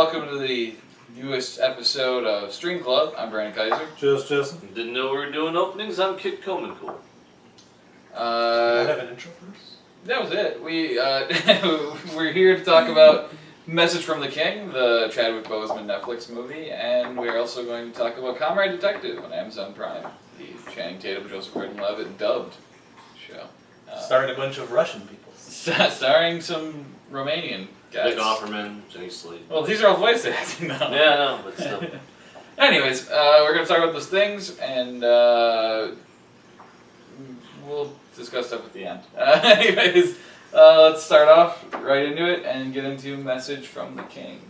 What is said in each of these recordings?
welcome to the newest episode of Stream Club. I'm Brandon Kaiser. Just Justin. Didn't know we were doing openings. I'm Kit Coleman. Cool. Can I have an intro first? That was it. We're here to talk about Message from the King, the Chadwick Boseman Netflix movie, and we're also going to talk about Comrade Detective on Amazon Prime, the Channing Tatum, Joseph Gordon-Levitt dubbed show. Starring a bunch of Russian people. Starring some Romanian guys. Nick Offerman, Jenny Slate. Well, these are all voice acting now. Yeah, no, but still. Anyways, we're going to talk about those things, and we'll discuss stuff at the end. Anyways, let's start off right into it and get into Message from the King.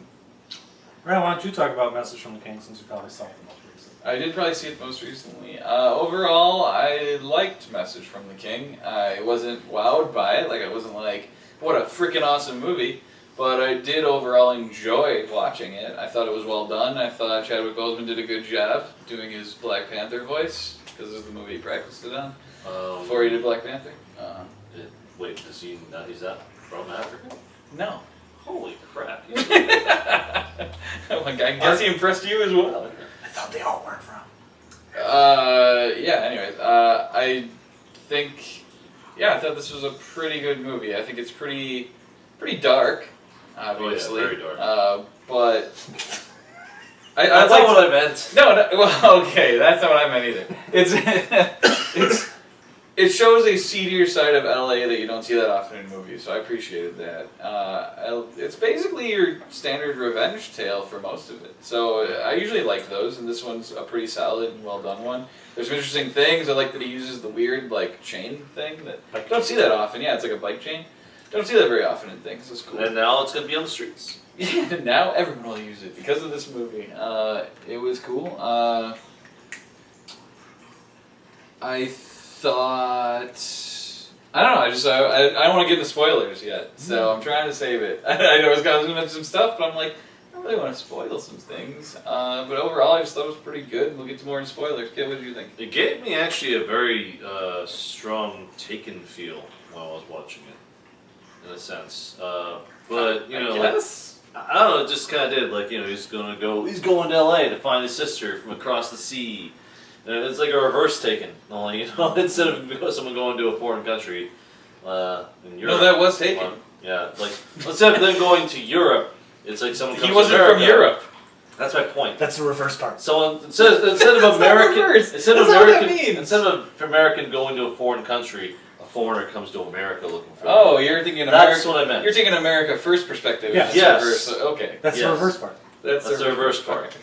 Ryan, why don't you talk about Message from the King since you probably saw it the most recently? I did probably see it most recently. Overall, I liked Message from the King. I wasn't wowed by it. Like, I wasn't like, what a freaking awesome movie. But I did overall enjoy watching it. I thought it was well done. I thought Chadwick Boseman did a good job doing his Black Panther voice, because this is the movie he practiced it on before he did Black Panther. Wait, does he not? He's not from Africa? No. Holy crap! I guess he impressed you as well. I thought they all were from. Anyways, I think, I thought this was a pretty good movie. I think it's pretty dark, obviously. Oh, yeah, very dark. But that's not what I meant. No, well, okay, that's not what I meant either. It shows a seedier side of LA that you don't see that often in movies, so I appreciated that. It's basically your standard revenge tale for most of it. So I usually like those, and this one's a pretty solid and well done one. There's some interesting things. I like that he uses the weird chain thing that you don't see that often. Yeah, it's like a bike chain. Don't see that very often in things. It's cool. And now it's going to be on the streets. Yeah, now everyone will use it because of this movie. It was cool. I thought... I don't know, I don't want to get into spoilers yet, so I'm trying to save it. I know I was going to mention some stuff, but I'm like, I don't really want to spoil some things. But overall, I just thought it was pretty good. We'll get to more in spoilers. Kid, what did you think? It gave me actually a very strong Taken feel while I was watching it, in a sense. But, you know, I don't know, it just kind of did. Like, you know, he's going to LA to find his sister from across the sea. And it's like a reverse Taken. Only, you know, instead of someone going to a foreign country in Europe. No, that was Taken. Yeah, like, instead of them going to Europe, it's like someone comes He wasn't to America. from Europe. That's my point. That's the reverse part. So instead of American, instead of American going to a foreign country, a foreigner comes to America looking for. Oh, you're thinking America. That's what I meant. You're taking America first perspective. Yeah. Yes. Reverse. Okay. That's the reverse part. That's the reverse part.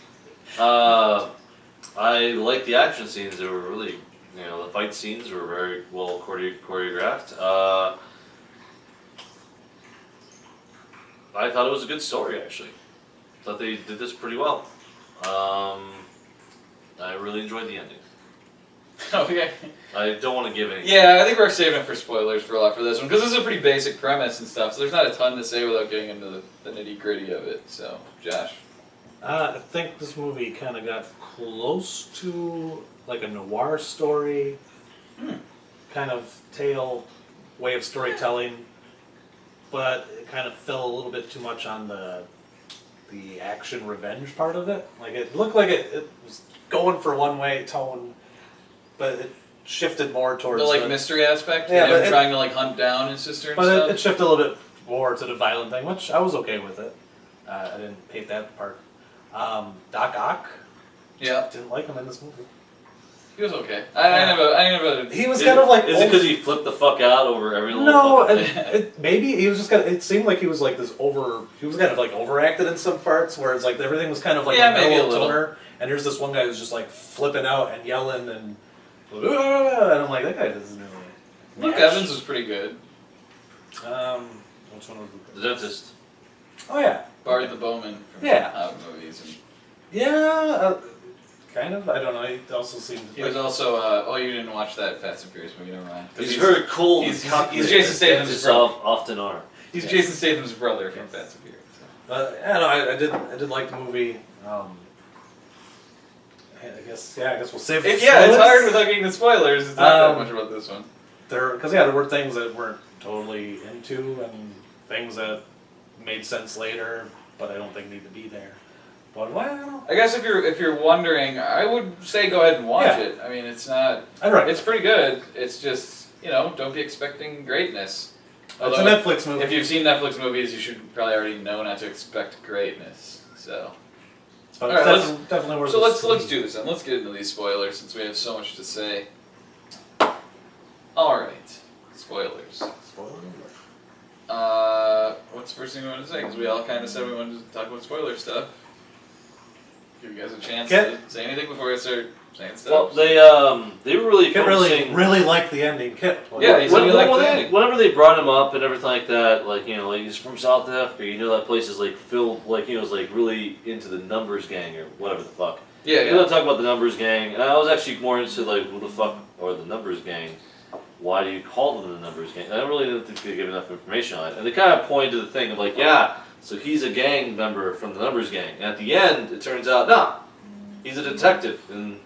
I like the action scenes. They were really, you know, the fight scenes were very well choreographed. I thought it was a good story, actually. Thought they did this pretty well. I really enjoyed the ending. Okay. I don't want to give any. Yeah, I think we're saving it for spoilers for this one, because this is a pretty basic premise and stuff, so there's not a ton to say without getting into the nitty-gritty of it. So, Josh. I think this movie kind of got close to like a noir story, kind of way of storytelling, but it kind of fell a little bit too much on the action revenge part of it. Like, it looked like it was going for one way tone, but it shifted more towards the mystery aspect. Yeah, him trying to thunt down his sister and stuff. But it shifted a little bit more to the violent thing, which I was okay with it. I didn't hate that part. Doc Ock. Yeah. Didn't like him in this movie. He was okay. I never. He was kind of like. Is it because he flipped the fuck out over every little? No, maybe he was just kind of. It seemed like he was like this over. He was kind of like overacted in some parts, where it's like everything was kind of like maybe a little. Toner, and here's this one guy who's just like flipping out and yelling and I'm like, that guy doesn't really. Luke Evans was pretty good. Which one was Luke? The dentist. Oh yeah. Bart the Bowman from movies. And kind of. I don't know. He also seemed. He was also. You didn't watch that Fast and Furious movie, never mind. He's very cool. He's Jason Statham's brother. Often are. He's Jason Statham's brother from Fast and Furious. So. I did like the movie. I guess we'll save. It's hard without getting the spoilers. It's not that much about this one. There were things that weren't totally into, and things that made sense later. but I don't think need to be there. But well, I don't know. I guess if you're wondering, I would say go ahead and watch it. I mean, it's not. It's pretty good. It's just don't be expecting greatness. Although it's a Netflix movie. If you've seen Netflix movies, you should probably already know not to expect greatness. So. But all right, definitely worth. So let's do this then. Let's get into these spoilers since we have so much to say. All right, spoilers. What's the first thing we want to say? Because we all kind of said we wanted to talk about spoiler stuff. Give you guys a chance to say anything before I start saying stuff. Well, they were really focusing. Really liked the ending. Kit. Yeah, he said he liked the ending. Whenever they brought him up and everything like that, like he's from South Africa. That place is like filled, is like really into the numbers gang or whatever the fuck. Yeah, You don't talk about the numbers gang. And I was actually more into like who the fuck are the numbers gang. Why do you call them the numbers gang? I don't really think they give enough information on it. And they kind of pointed to the thing of like, so he's a gang member from the numbers gang. And at the end, it turns out, no, he's a detective in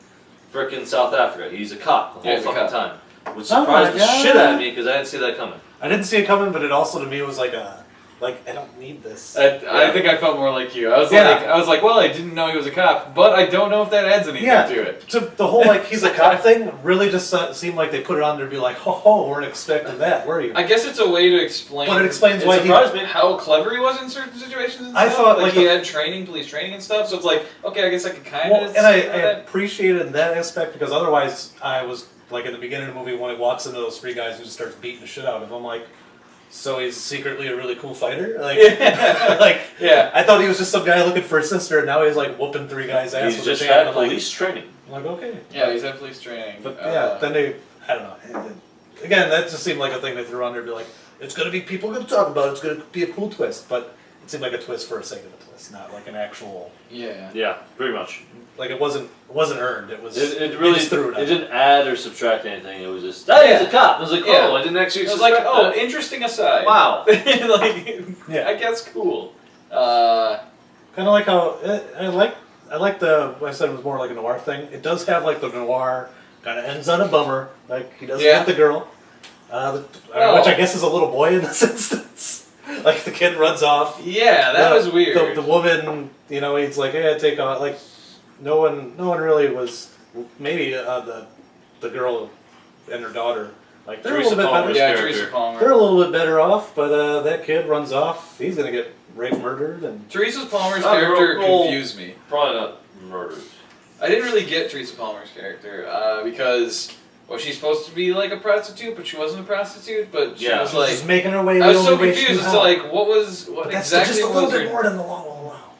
frickin' South Africa. He's a cop the whole fucking time. Which surprised the shit out of me because I didn't see that coming. I didn't see it coming, but it also to me was like I don't need this. I think I felt more like you. I was like, well, I didn't know he was a cop, but I don't know if that adds anything to it. To the whole he's a cop thing really just seemed like they put it on there to be like, weren't expecting that, were you? I guess it's a way to explain. But it explains why how clever he was in certain situations. And I stuff. thought he had police training and stuff. So it's like, okay, I guess I could kind of. And I appreciated that aspect because otherwise I was like in the beginning of the movie when he walks into those three guys and just starts beating the shit out of them, like. So he's secretly a really cool fighter? I thought he was just some guy looking for a sister, and now he's like whooping three guys' ass. He's just had police training. I'm like, okay. Yeah, he's had police training. But then I don't know. Again, that just seemed like a thing they threw on there to be like, it's going to be people going to talk about it, it's going to be a cool twist. But it seemed like a twist for the sake of a twist, not like an actual... Yeah, pretty much. Like it wasn't earned. It was. It really just threw it. It didn't add or subtract anything. It was just he's a cop. I was like, I didn't actually. I was like, interesting aside. Wow. I guess cool. Kind of like how I like the. I said it was more like a noir thing. It does have like the noir kind of ends on a bummer. Like he doesn't get the girl, which I guess is a little boy in this instance. Like the kid runs off. Yeah, that was weird. The woman, he's like, hey, take off. Like, no one really was. Maybe the girl and her daughter, like they're Teresa a little bit Palmer's better. Yeah, Teresa Palmer. They're a little bit better off, but that kid runs off. He's gonna get raped, murdered, and Teresa Palmer's character confused me. Probably not murdered. I didn't really get Teresa Palmer's character because. Well, she's supposed to be like a prostitute, but she wasn't a prostitute. But she was like, she's making her way. I was so confused. It's like, what exactly just a was little her? bit more than the long allow.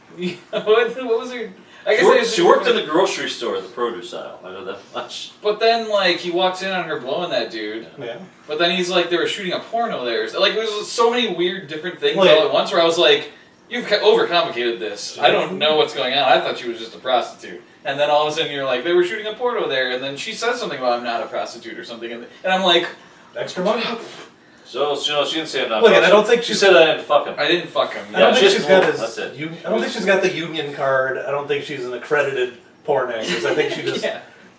What was her? I guess she worked in the grocery store, the produce aisle. I know that much. But then, like, he walks in on her blowing that dude. Yeah. But then he's like, they were shooting a porno there. Like, there was so many weird, different things all at once. Where I was like, you've overcomplicated this. I don't know what's going on. I thought she was just a prostitute. And then all of a sudden you're like, they were shooting a porno there, and then she says something about I'm not a prostitute or something, and I'm like, extra money. So she didn't say I'm not. Look, and I don't think she said I didn't fuck him. I didn't fuck him. I don't think she's got his. That's it. I don't think she's got the union card. I don't think she's an accredited porn actress. I think she just.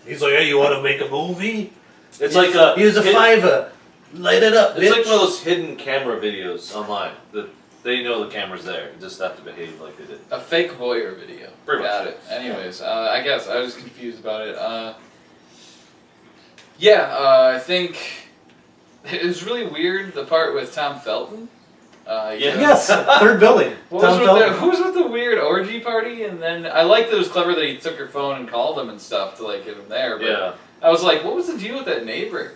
He's like, hey, you want to make a movie? It's like a. Here's a $5. Light it up. It's bitch. like one of those hidden camera videos online that they know the camera's there. You just have to behave like they did. A fake voyeur video. Got it. Anyways, I guess I was confused about it. I think it was really weird the part with Tom Felton. Yes, third building. Who was with the weird orgy party? And then I liked that it was clever that he took her phone and called him and stuff to like get him there. But I was like, what was the deal with that neighbor?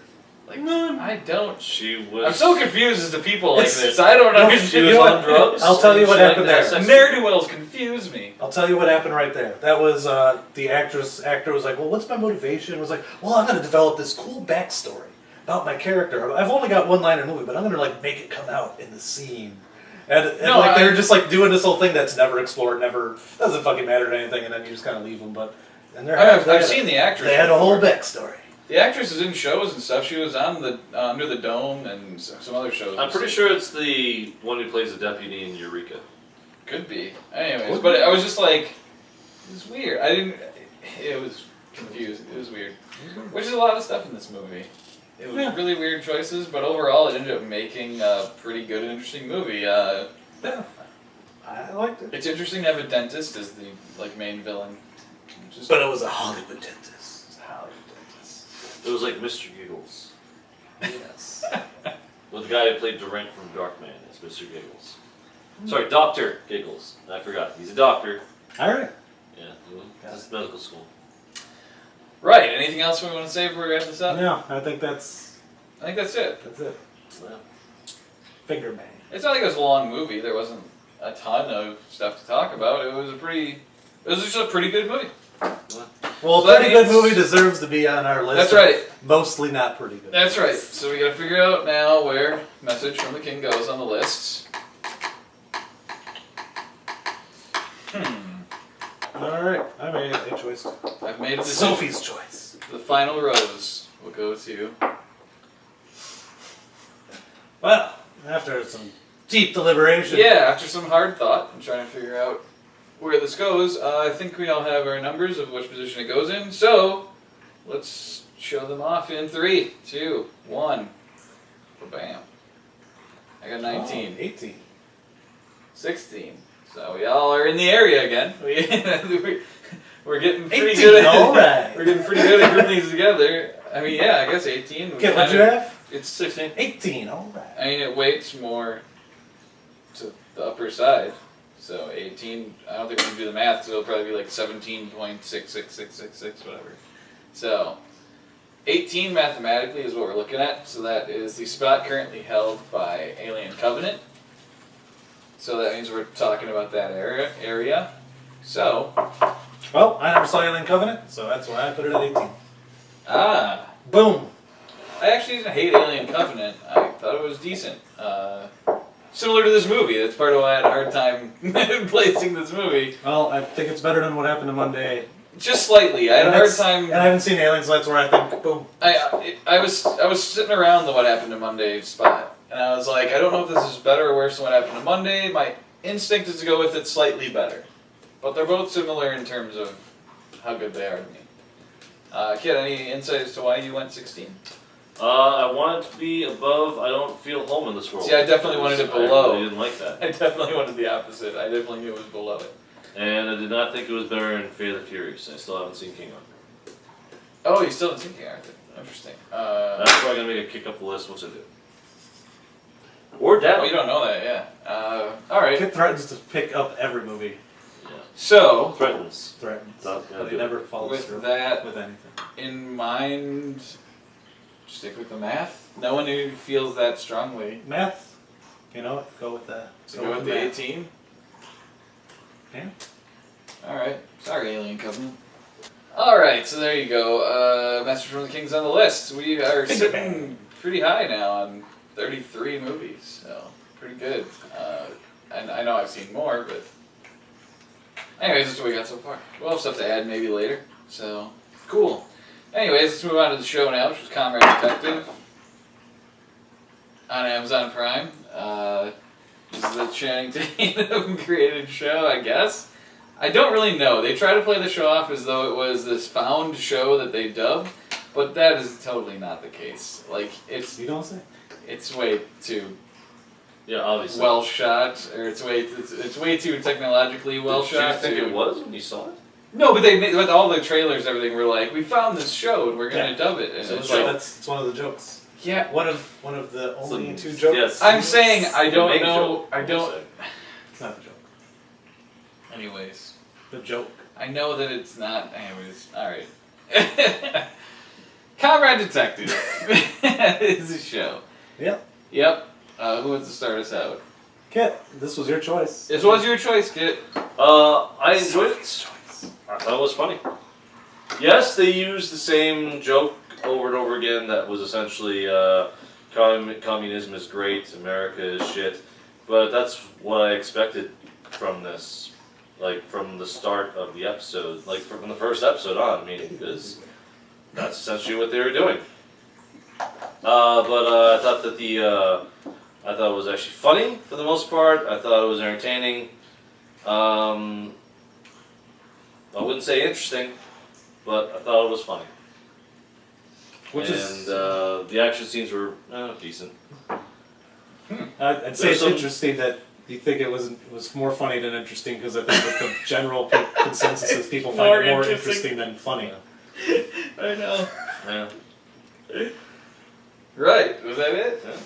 Like, I don't. She was. I'm so confused as to people like this. I don't understand. She was on drugs. I'll tell you what happened there. Ne'er-do-wells confuse me. I'll tell you what happened right there. That was the actor was like, well, what's my motivation? It was like, well, I'm going to develop this cool backstory about my character. I've only got one line in the movie, but I'm going to like make it come out in the scene. And they're just like doing this whole thing that's never explored, doesn't fucking matter to anything, and then you just kind of leave them. But I've seen the actress. They had a whole backstory. The actress is in shows and stuff. She was on the Under the Dome and some other shows. I'm pretty sure it's the one who plays the deputy in Eureka. Could be. Anyways, but I was just like, it was weird. It was confused. It was weird. Which is a lot of stuff in this movie. It was really weird choices, but overall it ended up making a pretty good and interesting movie. I I liked it. It's interesting to have a dentist as the main villain. But it was a Hollywood dentist. It's a Hollywood dentist. It was like Mr. Giggles. Yes. Well, the guy who played Durant from Darkman is Mr. Giggles. Sorry, Dr. Giggles. I forgot. He's a doctor. All right. Yeah, it's medical school. Right. Anything else we want to say before we wrap this up? No, I think that's it. That's it. Yeah. Finger bang. It's not like it was a long movie. There wasn't a ton of stuff to talk about. It was just a pretty good movie. Well, So a pretty good movie deserves to be on our list. That's right. Mostly not pretty good. That's right. So we gotta figure out now where Message from the King goes on the list. All right, I made a choice. I've made a decision. Sophie's choice. The final rose will go to. Well, after some deep deliberation. Yeah, after some hard thought and trying to figure out where this goes, I think we all have our numbers of which position it goes in. So let's show them off in 3, 2, 1. Bam. I got 19. 18. 16. So we all are in the area again. We're getting pretty 18, good at all right. We're getting pretty good at grouping these together. I mean, yeah, I guess 18. Okay, what'd you have? It's 16. 18, all right. I mean, it weights more to the upper side. So 18, I don't think we can do the math, so it'll probably be like 17.66666, whatever. So 18 mathematically is what we're looking at. So that is the spot currently held by Alien Covenant. So that means we're talking about that area. So, Well, I never saw Alien Covenant, so that's why I put it at 18. Boom. I actually didn't hate Alien Covenant. I thought it was decent. Similar to this movie. That's part of why I had a hard time placing this movie. Well, I think it's better than What Happened to Monday. Just slightly. I had a hard time. And I haven't seen Alien, so that's where I think, boom. I was sitting around the What Happened to Monday spot, and I was like, I don't know if this is better or worse than What Happened to Monday. My instinct is to go with it slightly better, but they're both similar in terms of how good they are to me. Kid, any insight as to why you went 16? I want it to be above. I don't feel home in this world. See, I definitely wanted it below. I really didn't like that. I definitely wanted the opposite. I definitely knew it was below it. And I did not think it was better in Fate of the Furious. I still haven't seen King Arthur. Oh, you still haven't seen King Arthur. Interesting. That's probably gonna make a kick up the list once I do. Or down. Oh, you don't know that, yeah. All right. Kid threatens to pick up every movie. Yeah. So, Threatens. Threatens. Not gonna But he do it. never follows with through that with anything. in mind, stick with the math. No one who feels that strongly. Math, you know what? Go with that. So go with the math. 18. Yeah. All right. Sorry, Alien Covenant. All right. So there you go. Message from the King's on the list. We are sitting pretty high now on 33 movies. So pretty good. And I know I've seen more, but anyways, that's what we got so far. We'll have stuff to add maybe later. So cool. Anyways, let's move on to the show now, which is Comrade Detective on Amazon Prime. This is the Channing Tatum created show, I guess. I don't really know. They try to play the show off as though it was this found show that they dubbed, but that is totally not the case. Like You don't say. it's way too Yeah, obviously. well shot, or it's way too technologically well Did shot. you think it was when you saw it? No, but they made, with all the trailers, and everything were like, we found this show and we're gonna Yeah. dub it. And So it's it's like, That's one of the jokes. yeah. One of the only Some- two jokes. yes. I'm saying I The don't main know. joke, I we'll don't. say. It's not the joke. Anyways, The joke. I know that it's not. Anyways, all right. Comrade Detective is a show. Yep. Yep. Who wants to start us out? Kit, this was your choice. This was your choice, Kit. I enjoyed it. choice. I thought it was funny. Yes, they used the same joke over and over again that was essentially communism is great, America is shit. But that's what I expected from this. Like, from the start of the episode. Like, from the first episode on. I mean, because that's essentially what they were doing. But I thought that I thought it was actually funny for the most part. I thought it was entertaining. I wouldn't say interesting, but I thought it was funny. The action scenes were decent. I'd say There's it's some- interesting that you think it was more funny than interesting because I think that the general consensus is people More find it more interesting. interesting than funny. I know. Yeah. Right. Was that it? Yeah.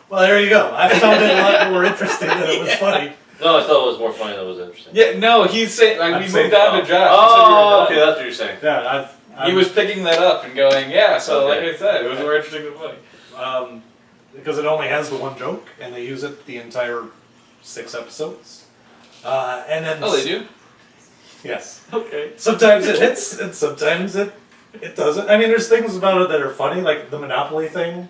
Well, there you go. I found it a lot more interesting than it was funny. No, I thought it was more funny than it was interesting. Yeah. No, he's saying. I'm we saying- moved on to Josh. Oh, He said okay, you were done. that's what you're saying. Yeah, He was picking that up and going, yeah. So, Okay. like I said, it was more interesting than funny. Because it only has the one joke, and they use it the entire 6 episodes. And then Oh, they do. Yes. Okay. Sometimes it hits, and sometimes it doesn't. I mean, there's things about it that are funny, like the Monopoly thing.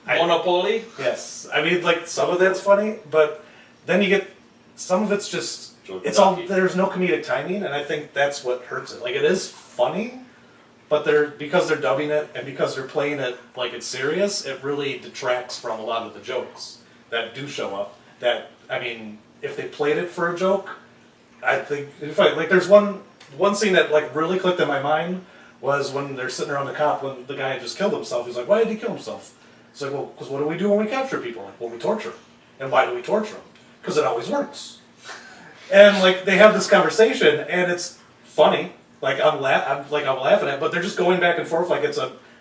Monopoly. Yes. I mean, like, some of that's funny, but then you get, some of it's just, Joke all, there's no comedic timing, and I think that's what hurts it. Like, it is funny, but because they're dubbing it, and because they're playing it like it's serious, it really detracts from a lot of the jokes that do show up. That, I mean, if they played it for a joke, I think, like, there's one scene that, like, really clicked in my mind, was when they're sitting around the cop when the guy had just killed himself. He's like, why did he kill himself? It's like, well, because what do we do when we capture people? Like, well, we torture them. And why do we torture them? Because it always works. And, like, they have this conversation, and it's funny. Like, I'm laughing at it, but they're just going back and forth like it's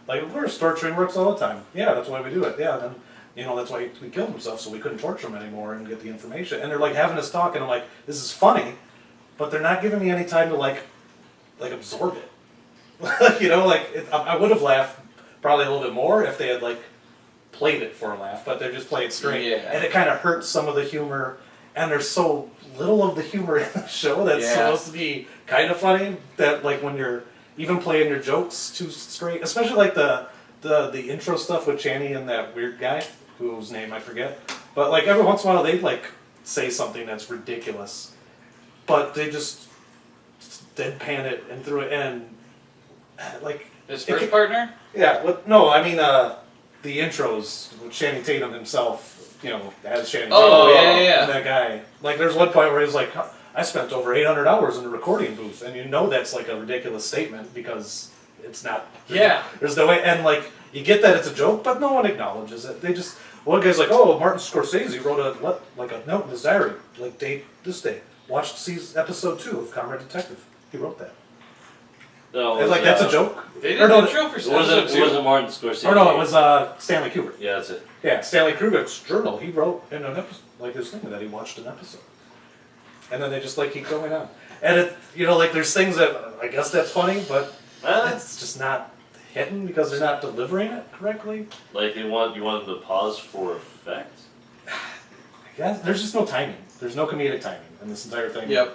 like, of course, torturing works all the time. Yeah, that's why we do it. Yeah, then, you know, that's why we killed himself, so we couldn't torture him anymore and get the information. And they're, like, having this talk, and I'm like, this is funny, but they're not giving me any time to, like absorb it. You know, like, I would have laughed probably a little bit more if they had, like, played it for a laugh, but they're just playing it straight. Yeah. And it kind of hurts some of the humor, and there's so little of the humor in the show that's Yeah. supposed to be kind of funny that, like, when you're even playing your jokes too straight, especially like the intro stuff with Channy and that weird guy whose name I forget, but like every once in a while they like say something that's ridiculous, but they just deadpan it and threw it in, like His first partner. yeah. No, I mean the intros with Channing Tatum himself, you know, as Channing Tatum. Oh, yeah. And that guy. Like, there's one point where he's like, I spent over 800 hours in a recording booth, and you know that's like a ridiculous statement because it's not. Yeah. There's no way, and like, you get that it's a joke, but no one acknowledges it. They just, one guy's like, oh, Martin Scorsese wrote a note in his diary, like, date this day. Watched episode 2 of Comrade Detective. He wrote that. No, It's like, that's a joke? They Or did no, the intro for It wasn't Martin Scorsese. Or no, it was Stanley Kubrick. Yeah, that's it. Yeah, Stanley Kubrick's journal. He wrote in an episode, like this thing that he watched an episode, and then they just like keep going on. And it, you know, like there's things that I guess that's funny, but it's just not hitting because they're not delivering it correctly. Like you want them to pause for effect. I guess there's just no timing. There's no comedic timing in this entire thing. Yep.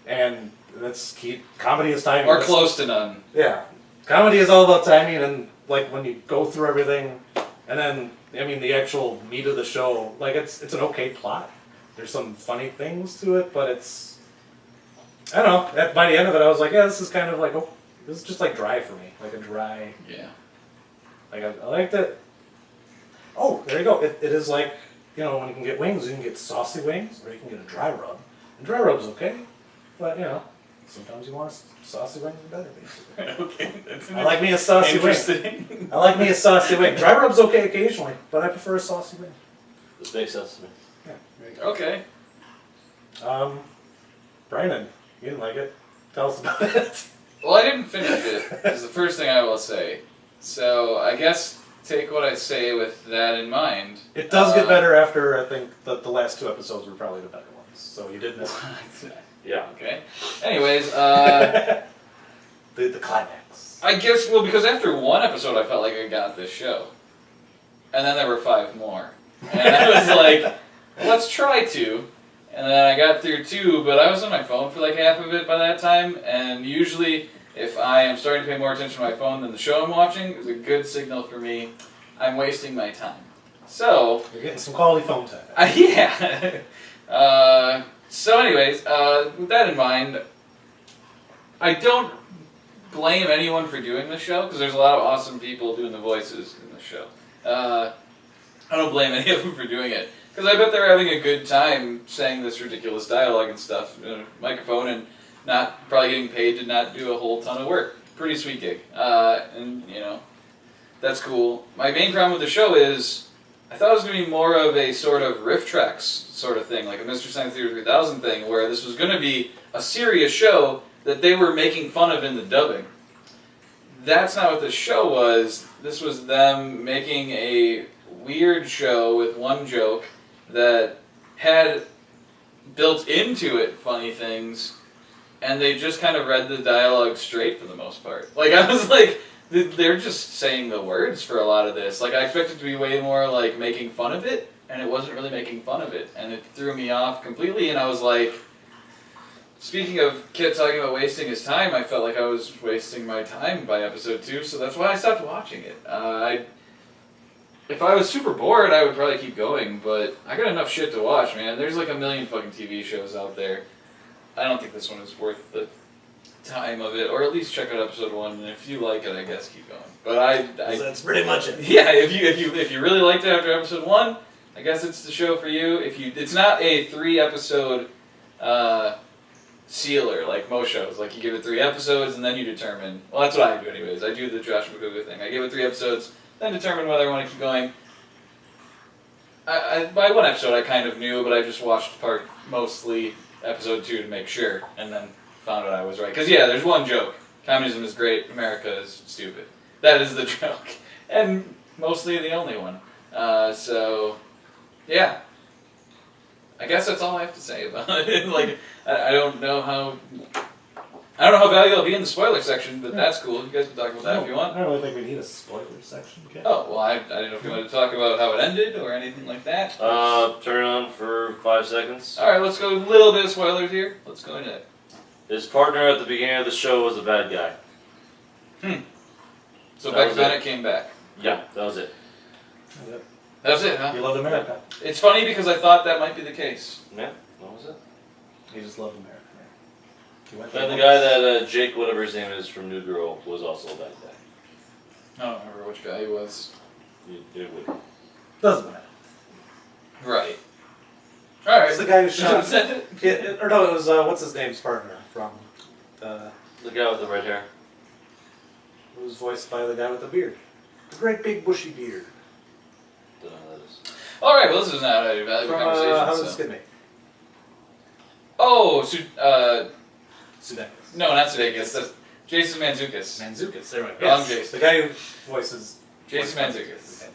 And that's key. Comedy is timing. Or close to none. Yeah, comedy is all about timing, and like when you go through everything, and then I mean the actual meat of the show, like it's an okay plot. There's some funny things to it, but it's, I don't know. By the end of it, I was like, yeah, this is kind of like, oh, this is just like dry for me, like a dry. Yeah. Like I liked it. Oh, there you go. It is like, you know, when you can get wings, you can get saucy wings, or you can get a dry rub. And dry rub's okay, but you know, sometimes you want a saucy wing better, basically. Okay. That's I like me a saucy wing. interesting. I like me a saucy wing. Dry rub's okay occasionally, but I prefer a saucy wing. This makes sense to me. Yeah, there you Okay. go. Brandon, you didn't like it. Tell us about it. Well, I didn't finish it, is the first thing I will say. So, I guess take what I say with that in mind. It does get better after, I think, the last 2 episodes were probably the better ones. So you did miss Yeah. Okay. Anyways, the climax. I guess, well, because after 1 episode I felt like I got this show. And then there were 5 more. And I was like, well, let's try 2. And then I got through 2, but I was on my phone for like half of it by that time. And usually, if I am starting to pay more attention to my phone than the show I'm watching, it's a good signal for me I'm wasting my time. So, You're getting some quality phone time. yeah. So anyways, with that in mind, I don't blame anyone for doing the show, because there's a lot of awesome people doing the voices in the show. I don't blame any of them for doing it, because I bet they're having a good time saying this ridiculous dialogue and stuff in a microphone and not probably getting paid to not do a whole ton of work. Pretty sweet gig. And, you know, that's cool. My main problem with the show is I thought it was going to be more of a sort of riff tracks sort of thing, like a Mr. Science Theater 3000 thing, where this was going to be a serious show that they were making fun of in the dubbing. That's not what the show was. This was them making a weird show with one joke that had built into it funny things, and they just kind of read the dialogue straight for the most part. Like, I was like, they're just saying the words for a lot of this. Like, I expected to be way more, like, making fun of it, and it wasn't really making fun of it. And it threw me off completely, and I was like, speaking of Kit talking about wasting his time, I felt like I was wasting my time by episode 2, so that's why I stopped watching it. If I was super bored, I would probably keep going, but I got enough shit to watch, man. There's like a million fucking TV shows out there. I don't think this one is worth the time of it, or at least check out episode 1, and if you like it, I guess keep going. But that's pretty much it. Yeah, if you really liked it after episode 1, I guess it's the show for you. It's not a 3-episode sealer like most shows. Like, you give it 3 episodes and then you determine. Well, that's what I do anyways. I do the Josh McCougar thing. I give it 3 episodes, then determine whether I want to keep going. By 1 episode I kind of knew, but I just watched mostly episode 2 to make sure, and then found out I was right. Because yeah, there's one joke. Communism is great, America is stupid. That is the joke. And mostly the only one. So, yeah. I guess that's all I have to say about it. Like, I don't know how valuable it'll be in the spoiler section, but that's cool. You guys can talk about that if you want. I don't really think we need a spoiler section. Okay. Oh, well, I didn't know if you wanted to talk about how it ended or anything like that. Turn on for 5 seconds. Alright, let's go a little bit of spoilers here. Let's go into it. His partner at the beginning of the show was a bad guy. So That Becca was Bennett came back. Yeah, that was it. That was it, huh? You loved America. It's funny because I thought that might be the case. Yeah, that was it. You just loved America. And the guy that, Jake, whatever his name is from New Girl, was also a bad guy. I don't remember which guy he was. It would. Doesn't matter. Right. Alright. It's the guy who shot. Or no, it was what's his name's partner from The guy with the red hair. It was voiced by the guy with the beard, the great big bushy beard. Don't know who that is. Alright, well, this is not a valuable From conversation. how does so. this get made? Oh, Sudeikis. no, not Sudeikis. That's Jason Mantzoukas. Mantzoukas. There we go. Wrong Yes. Jason. The guy who voices Jason voices Mantzoukas.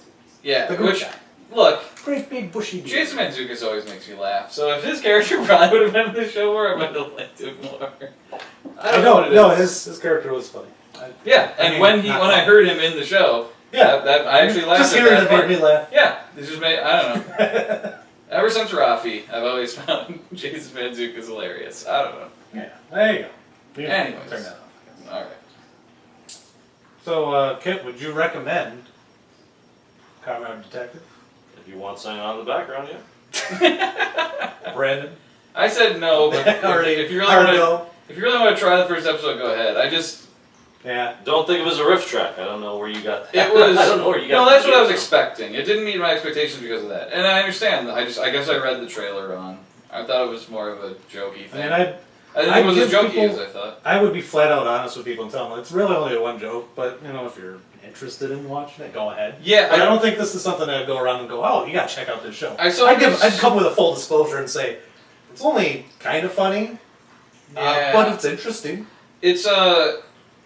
Yeah, the good which, guy. look, Great big bushy beard. Jason Mantzoukas always makes me laugh. So if his character probably would have been in the show more, I might have liked him more. I don't know what it No, is. his character was funny. Yeah, I and mean, when not I funny. heard him in the show, that I actually laughed Just at hearing that it part. made me laugh. Yeah, it just made, I don't know. Ever since Rafi, I've always found Jason Mantzoukas hilarious. I don't know. Yeah, there you go. Anyways. Turn that off. Alright. So, Kit, would you recommend Comrade Detective? If you want something on the background, yeah. Brandon? I said no, but if you really want to try the first episode, go ahead. Yeah. Don't think it was a riff track. I don't know where you got that. It was. I don't know where you got No, that's what I was from. expecting. It didn't meet my expectations because of that, and I understand. I guess I read the trailer wrong. I thought it was more of a jokey thing. I didn't think it was as jokey as I thought. I would be flat out honest with people and tell them it's really only one joke, but if you're interested in watching it, go ahead. Yeah, But I don't think this is something I'd go around and go, oh, you gotta check out this show. I'd I'd come with a full disclosure and say, it's only kind of funny, Yeah. but it's interesting. It's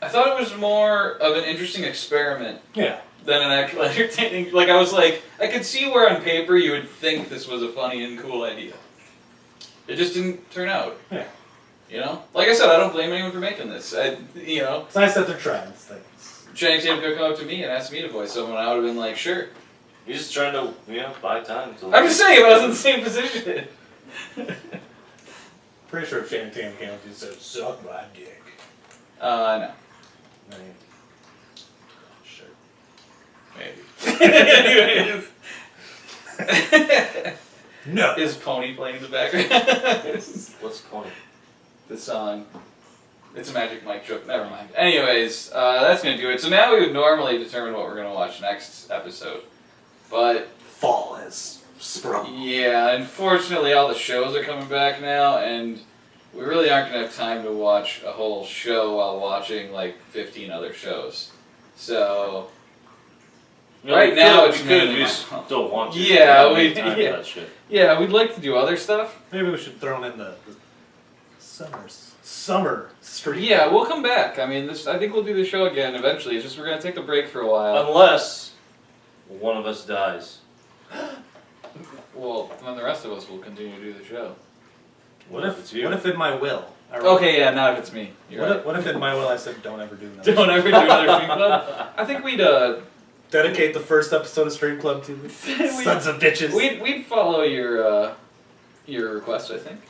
I thought it was more of an interesting experiment Yeah. than an actual entertaining. Like, I was like, I could see where on paper you would think this was a funny and cool idea. It just didn't turn out. Yeah. Like I said, I don't blame anyone for making this. It's nice that they're trying things. Channing Tatum could come up to me and ask me to voice someone, I would have been like, sure. He's just trying to, buy time. Until I'm just saying, if I was in the same position. Pretty sure if Channing Tatum came up and said, suck my dick. No. Right. Sure. Maybe. Anyways. No. Is Pony playing in the background? What's Pony? The song. It's a Magic Mike joke. Never mind. Anyways, that's going to do it. So now we would normally determine what we're going to watch next episode. But Fall has sprung. yeah, unfortunately all the shows are coming back now, and we really aren't going to have time to watch a whole show while watching like 15 other shows. So You know, Right now it's we could. mainly We just my- don't want to. Yeah, don't we- make time yeah. for that shit. Yeah, we'd like to do other stuff. Maybe we should throw in the summer stream. Yeah, we'll come back. I mean, I think we'll do the show again eventually. It's just we're gonna take a break for a while. Unless one of us dies. Well, then the rest of us will continue to do the show. What if it's you? What if in my will? Okay, yeah, not if it's me. You're right. What if in my will I said don't ever do that? Don't ever do another stream club. I think we'd Dedicate the first episode of Stream Club to sons of bitches. we'd follow your request. I think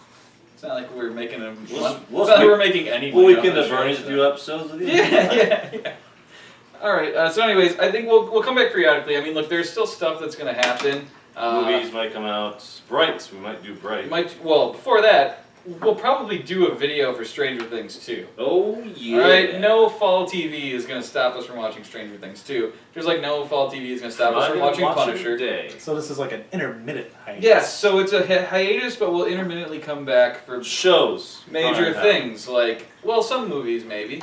it's not like we're making a. It's not like we're making any. Well, money we off can the have show, Bernie's a so. few episodes with you. Yeah. All right. So, anyways, I think we'll come back periodically. I mean, look, there's still stuff that's gonna happen. Movies might come out. Bright. We might do Bright. Before that, we'll probably do a video for Stranger Things 2. Oh yeah. All right. No fall TV is gonna stop us from watching Stranger Things 2. Just like no fall TV is gonna stop us from watching Punisher. Day. So this is like an intermittent hiatus. Yes. So it's a hiatus, but we'll intermittently come back for Shows. major Fine. things like some movies maybe.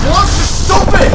Monster stupid!